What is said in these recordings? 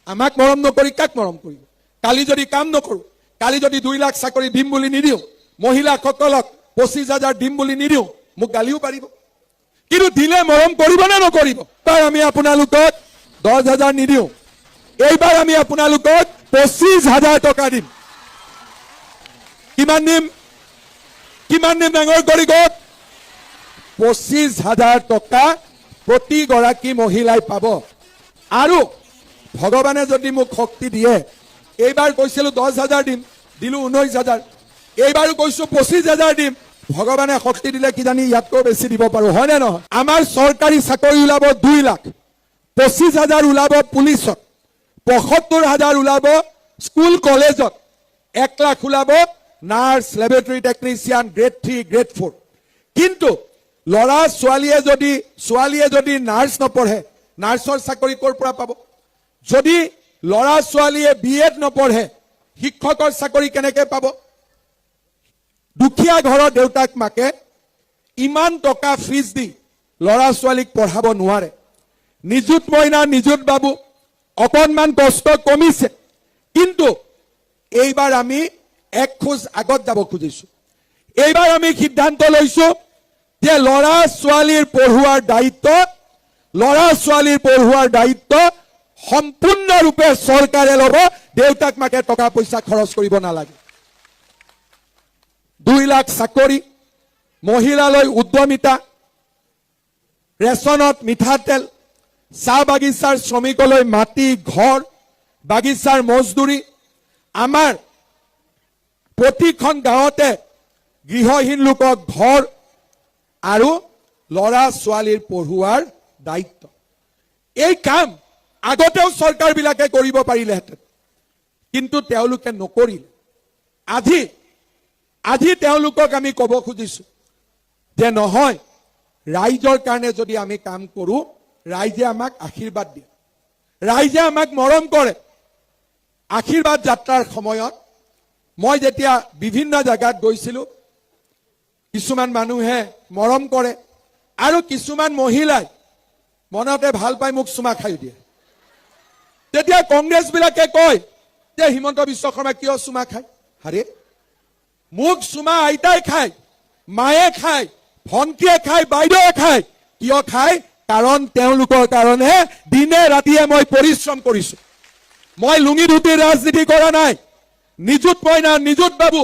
আমাক মৰম নকৰি কাক মৰম কৰিব? কালি যদি কাম নকৰো, কালি যদি 2 লাখ চাকৰি দিম বুলি নিদিওঁ, মহিলাসকলক 25,000 দিম বুলি নিদিওঁ, মোক গালিও পাৰিব। কিন্তু দিলে মৰম কৰিব নে নকৰিব? তাৰ আমি আপোনালোকক 10,000 নিদিওঁ, এইবাৰ আমি আপোনালোকক 25,000 টকা দিম। কিমান দিম? কিমান দিম ডাঙৰ কৰি কওক? 25,000 টকা প্ৰতিগৰাকী মহিলাই পাব। আৰু ভগৱানে যদি মোক শক্তি দিয়ে, এইবাৰ কৈছিলো 10,000 দিম, দিলো 19,000, এইবাৰো কৈছো 25,000 দিম। ভগৱানে শক্তি দিলে কিজানি ইয়াতকৈ বেছি দিব পাৰো, হয় নে নহয়? আমাৰ চৰকাৰী চাকৰি ওলাব 2 লাখ, 25,000 ওলাব পুলিচত, 75,000 ওলাব স্কুল কলেজত, 1 লাখ ওলাব nurse, laboratory technician, grade 3, grade 4। কিন্তু ল'ৰা ছোৱালীয়ে যদি নাৰ্ছ নপঢ়ে, নাৰ্ছৰ চাকৰি ক'ৰ পৰা পাব? যদি ল'ৰা ছোৱালীয়ে BEd নপঢ়ে, শিক্ষকৰ চাকৰি কেনেকে পাব? দুখীয়া ঘৰৰ দেউতাক মাকে ইমান টকা ফিজ দি ল'ৰা ছোৱালীক পঢ়াব নোৱাৰে। নিযুত মইনা, নিযুত বাবু অকণমান কষ্ট কমিছে, কিন্তু এইবাৰ আমি 1 খোজ আগত যাব খুজিছো। এইবাৰ আমি সিদ্ধান্ত লৈছো যে ল'ৰা ছোৱালীৰ পঢ়ুৱাৰ দায়িত্ব সম্পূৰ্ণৰূপে চৰকাৰে ল'ব। দেউতাক মাকে টকা পইচা খৰচ কৰিব নালাগে। 2 লাখ চাকৰি, মহিলালৈ উদ্যমিতা, ৰেচনত মিঠাতেল, চাহ বাগিচাৰ শ্ৰমিকলৈ মাটি, ঘৰ, বাগিচাৰ মজদুৰি, আমাৰ প্ৰতিখন গাঁৱতে গৃহহীন লোকক ঘৰ আৰু ল'ৰা ছোৱালীৰ পঢ়ুৱাৰ দায়িত্ব। এই কাম আগতেও চৰকাৰবিলাকে কৰিব পাৰিলেহেঁতেন, কিন্তু তেওঁলোকে নকৰিলে। আজি তেওঁলোকক আমি ক'ব খুজিছো যে নহয়, ৰাইজৰ কাৰণে যদি আমি কাম কৰো, ৰাইজে আমাক আশীৰ্বাদ দিয়ে, ৰাইজে আমাক মৰম কৰে। আশীৰ্বাদ যাত্ৰাৰ সময়ত মই যেতিয়া বিভিন্ন জাগাত গৈছিলো, কিছুমান মানুহে মৰম কৰে আৰু কিছুমান মহিলাই মনতে ভাল পাই মোক চুমা খাই দিয়ে। তেতিয়া কংগ্ৰেছবিলাকে কয় যে হিমন্ত বিশ্ব শৰ্মা কিয় চুমা খায়? আৰে, মোক চুমা আইতাই খায়, মায়ে খায়, ভণ্টিয়ে খায়, বাইদেৱে খায়। কিয় খায়? কাৰণ তেওঁলোকৰ কাৰণে দিনে ৰাতিয়ে মই পৰিশ্ৰম কৰিছো। মই লুঙি ধুতিৰ ৰাজনীতি কৰা নাই। নিযুত মইনা, নিযুত বাবু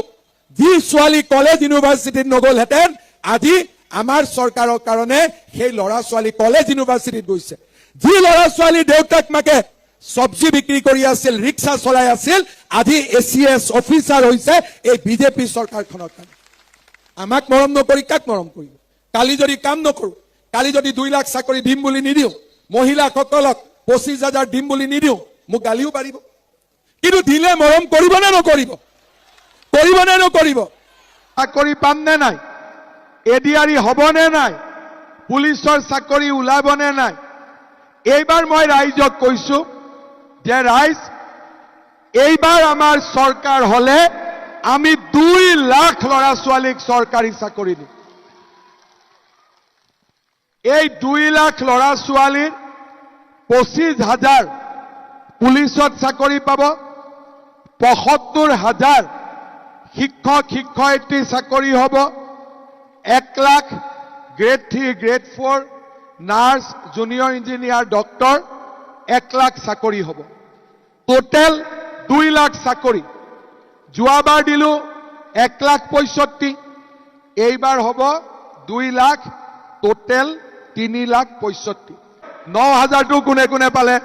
যি ছোৱালী কলেজ ইউনিভাৰ্চিটিত নগ'লহেঁতেন, আজি আমাৰ চৰকাৰৰ কাৰণে সেই ল'ৰা ছোৱালী কলেজ ইউনিভাৰ্চিটিত গৈছে। যি ল'ৰা ছোৱালী দেউতাক মাকে চব্জি বিক্ৰী কৰি আছিল, ৰিক্সা চলাই আছিল, আজি ACS অফিচাৰ হৈছে এই বিজেপি চৰকাৰখনৰ কাৰণে। আমাক মৰম নকৰি কাক মৰম কৰিব? কালি যদি কাম নকৰো, কালি যদি 2 লাখ চাকৰি দিম বুলি নিদিওঁ, মহিলাসকলক 25,000 দিম বুলি নিদিওঁ, মোক গালিও পাৰিব। কিন্তু দিলে মৰম কৰিব নে নকৰিব? কৰিব নে নকৰিব? চাকৰি পাম নে নাই? ADRE হ'ব নে নাই? পুলিচৰ চাকৰি ওলাব নে নাই? এইবাৰ মই ৰাইজক কৈছো যে ৰাইজ, এইবাৰ আমাৰ চৰকাৰ হলে আমি 2 লাখ ল'ৰা ছোৱালীক চৰকাৰী চাকৰি দিম। এই 2 লাখ ল'ৰা ছোৱালীৰ 25,000 পুলিচত চাকৰি পাব, 75,000 শিক্ষক শিক্ষয়িত্ৰী চাকৰি হ'ব, 1 lakh grade 3, grade 4 nurse, junior engineer, doctor 1 lakh চাকৰি হ'ব। টোটেল 2 লাখ চাকৰি। যোৱাবাৰ দিলো 1,65,000, এইবাৰ হ'ব 2 লাখ, টোটেল 3,65,000। 9,000টো কোনে কোনে পালে?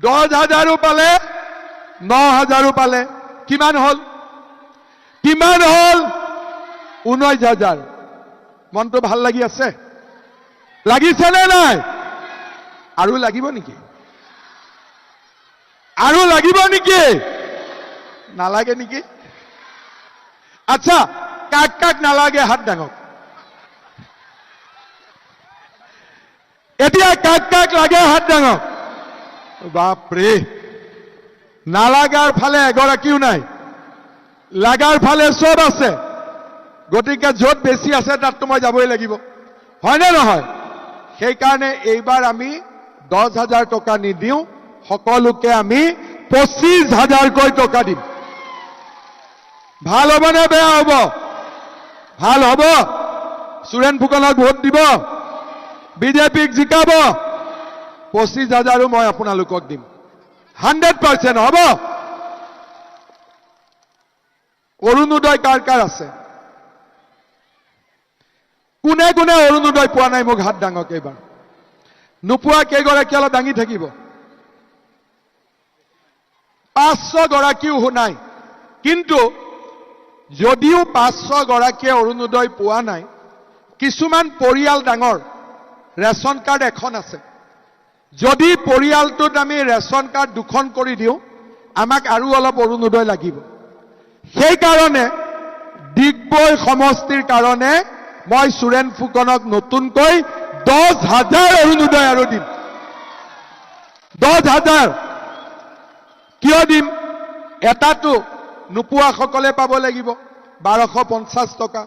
10,000ও পালে, 9,000ও পালে। কিমান হল? 19,000। মনটো ভাল লাগি আছে? লাগিছে নে নাই? আৰু লাগিব নেকি? আৰু লাগিব নেকি? নালাগে নেকি? আচ্ছা, কাক কাক নালাগে হাত দাঙক। এতিয়া কাক কাক লাগে হাত দাঙক। বাপৰে, নালাগাৰ ফালে এগৰাকীও নাই, লাগাৰ ফালে চব আছে। গতিকে য'ত বেছি আছে তাততো মই যাবই লাগিব, হয়নে নহয়? সেইকাৰণে এইবাৰ আমি 10,000 টকা নিদিওঁ, সকলোকে আমি 25,000কৈ টকা দিম। ভাল হ'বনে বেয়া হ'ব? ভাল হ'ব। সুৰেন ফুকনক ভোট দিব, বিজেপিক জিকাব, 25,000ও মই আপোনালোকক দিম। 100% হ'ব। অৰুণোদয় কাৰ কাৰ আছে? কোনে কোনে অৰুণোদয় পোৱা নাই মোক হাত দাঙক এইবাৰ। নোপোৱা কেইগৰাকী অলপ দাঙি থাকিব। 500 গৰাকীও নাই। কিন্তু যদিও 500 গৰাকীয়ে অৰুণোদয় পোৱা নাই, কিছুমান পৰিয়াল ডাঙৰ, ৰেচন কাৰ্ড এখন আছে। যদি পৰিয়ালটোত আমি ৰেচন কাৰ্ড 2খন কৰি দিওঁ, আমাক আৰু অলপ অৰুণোদয় লাগিব। সেইকাৰণে ডিগবৈ সমষ্টিৰ কাৰণে মই সুৰেন ফুকনক নতুনকৈ 10,000 অৰুণোদয় আৰু দিম। 10,000 কিয় দিম? এটাটো নোপোৱাসকলে পাব লাগিব 1250 টকা।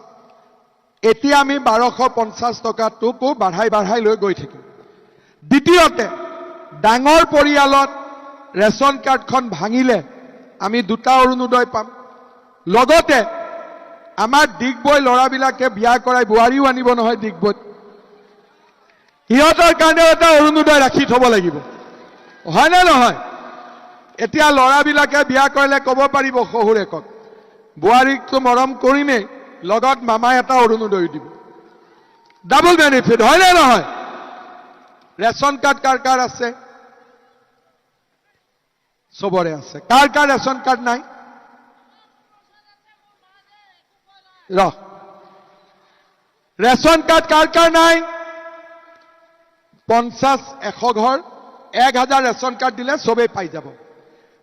এতিয়া আমি 1250 টকাটোকো বাঢ়াই লৈ গৈ থাকিম। দ্বিতীয়তে, ডাঙৰ পৰিয়ালত ৰেচন কাৰ্ডখন ভাঙিলে আমি 2টা অৰুণোদয় পাম। লগতে আমাৰ ডিগবৈ ল'ৰাবিলাকে বিয়া কৰাই বোৱাৰীও আনিব নহয় ডিগবৈত, সিহঁতৰ কাৰণেও এটা অৰুণোদয় ৰাখি থব লাগিব, হয়নে নহয়? এতিয়া ল'ৰাবিলাকে বিয়া কৰিলে ক'ব পাৰিব শহুৰেকক, বোৱাৰীকটো মৰম কৰিমেই, লগত মামাই এটা অৰুণোদয় দিব। ডাবল বেনিফিট, হয়নে নহয়? ৰেচন কাৰ্ড কাৰ কাৰ আছে? চবৰে আছে। কাৰ কাৰ ৰেচন কাৰ্ড নাই? ৰেচন কাৰ্ড কাৰ কাৰ নাই? 50-100 ঘৰ 1000 ৰেচন কাৰ্ড দিলে চবেই পাই যাব।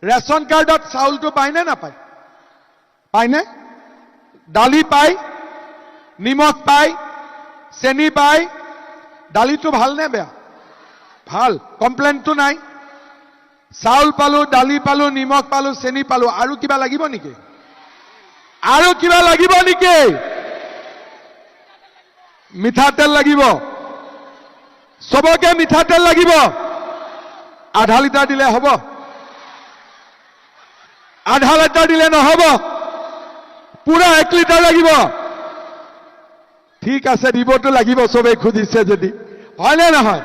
ৰেচন কাৰ্ডত চাউলটো পায়নে নাপায়? পায়নে? দালি পায়, নিমখ পায়, চেনি পায়। দালিটো ভালনে বেয়া? ভাল, কমপ্লেইনটো নাই। চাউল পালো, দালি পালো, নিমখ পালো, চেনি পালো। আৰু কিবা লাগিব নেকি? আৰু কিবা লাগিব নেকি? মিঠাতেল লাগিব। চবকে মিঠাতেল লাগিব। আধা লিটাৰ দিলে হ'ব? আধা লিটাৰ দিলে নহ'ব, পুৰা 1 লিটাৰ লাগিব। ঠিক আছে, দিবতো লাগিব, চবেই খুজিছে যদি, হয়নে নহয়?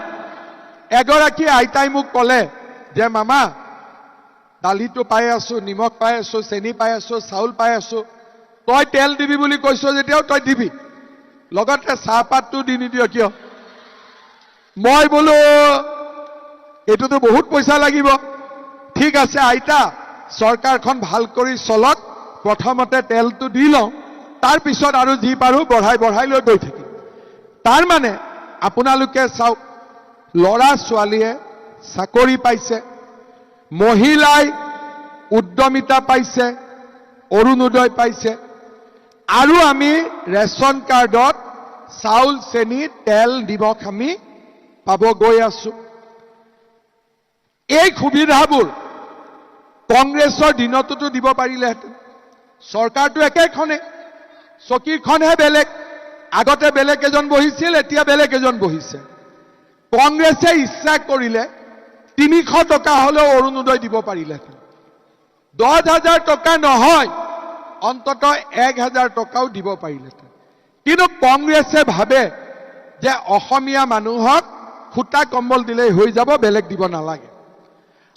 এগৰাকী আইতাই মোক ক'লে যে মামা, দালিটো পাই আছো, নিমখ পাই আছো, চেনি পাই আছো, চাউল পাই আছো, তই তেল দিবি বুলি কৈছ যেতিয়াও তই দিবি, লগতে চাহপাতটো দি নিদিয় কিয়? মই বোলো এইটোতো বহুত পইচা লাগিব। ঠিক আছে আইতা, চৰকাৰখন ভাল কৰি চলক, প্ৰথমতে তেলটো দি লওঁ, তাৰ পিছত আৰু যি পাৰো বঢ়াই লৈ গৈ থাকিম। তাৰ মানে আপোনালোকে চাওক, ল'ৰা ছোৱালীয়ে চাকৰি পাইছে, মহিলাই উদ্যমিতা পাইছে, অৰুণোদয় পাইছে, আৰু আমি ৰেচন কাৰ্ডত চাউল, চেনি, তেল, নিমখ আমি পাব গৈ আছো। এই সুবিধাবোৰ কংগ্ৰেছৰ দিনতো দিব পাৰিলেহেঁতেন। চৰকাৰটো একেখনে, চকীখনহে বেলেগ। আগতে বেলেগ এজন বহিছিল, এতিয়া বেলেগ এজন বহিছে। কংগ্ৰেছে ইচ্ছা কৰিলে 300 টকা হলেও অৰুণোদয় দিব পাৰিলেহেঁতেন। 10,000 টকা নহয়, অন্তত 1,000 টকাও দিব পাৰিলেহেঁতেন। কিন্তু কংগ্ৰেছে ভাবে যে অসমীয়া মানুহক খুটা কম্বল দিলেই হৈ যাব, বেলেগ দিব নালাগে।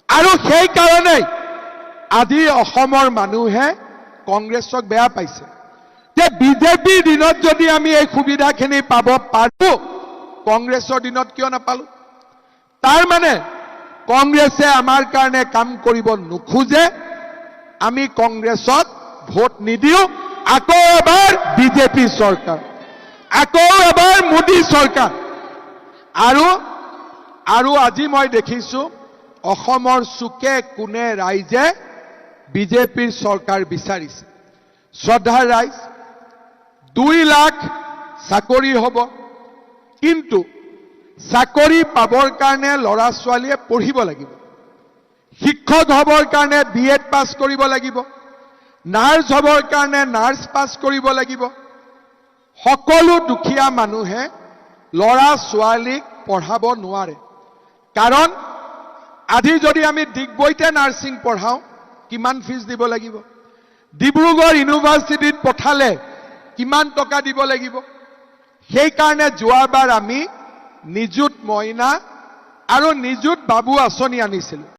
আৰু সেইকাৰণেই আজি অসমৰ মানুহে কংগ্ৰেছক বেয়া পাইছে। যে বিজেপিৰ দিনত যদি আমি এই সুবিধাখিনি পাব পাৰো, কংগ্ৰেছৰ দিনত কিয় নাপালো? তাৰ মানে কংগ্ৰেছে আমাৰ কাৰণে কাম কৰিব নোখোজে, আমি কংগ্ৰেছক ভোট নিদিওঁ। আকৌ এবাৰ বিজেপি চৰকাৰ, আকৌ এবাৰ মোদী চৰকাৰ। আৰু আজি মই দেখিছো অসমৰ চুকে কোণে ৰাইজে বিজেপিৰ চৰকাৰ বিচাৰিছে। শ্ৰদ্ধাৰ ৰাইজ, 2 লাখ চাকৰি হ'ব, কিন্তু চাকৰি পাবৰ কাৰণে ল'ৰা ছোৱালীয়ে পঢ়িব লাগিব। শিক্ষক হ'বৰ কাৰণে BEd পাছ কৰিব লাগিব, নাৰ্ছ হ'বৰ কাৰণে নাৰ্ছ পাছ কৰিব লাগিব। সকলো দুখীয়া মানুহে ল'ৰা ছোৱালীক পঢ়াব নোৱাৰে। কাৰণ আজি যদি আমি ডিগবৈতে নাৰ্ছিং পঢ়াওঁ কিমান ফিজ দিব লাগিব, ডিব্ৰুগড় ইউনিভাৰ্চিটিত পঠালে কিমান টকা দিব লাগিব। সেইকাৰণে যোৱাবাৰ আমি নিযুত মইনা আৰু নিযুত বাবু আঁচনি আনিছিলোঁ।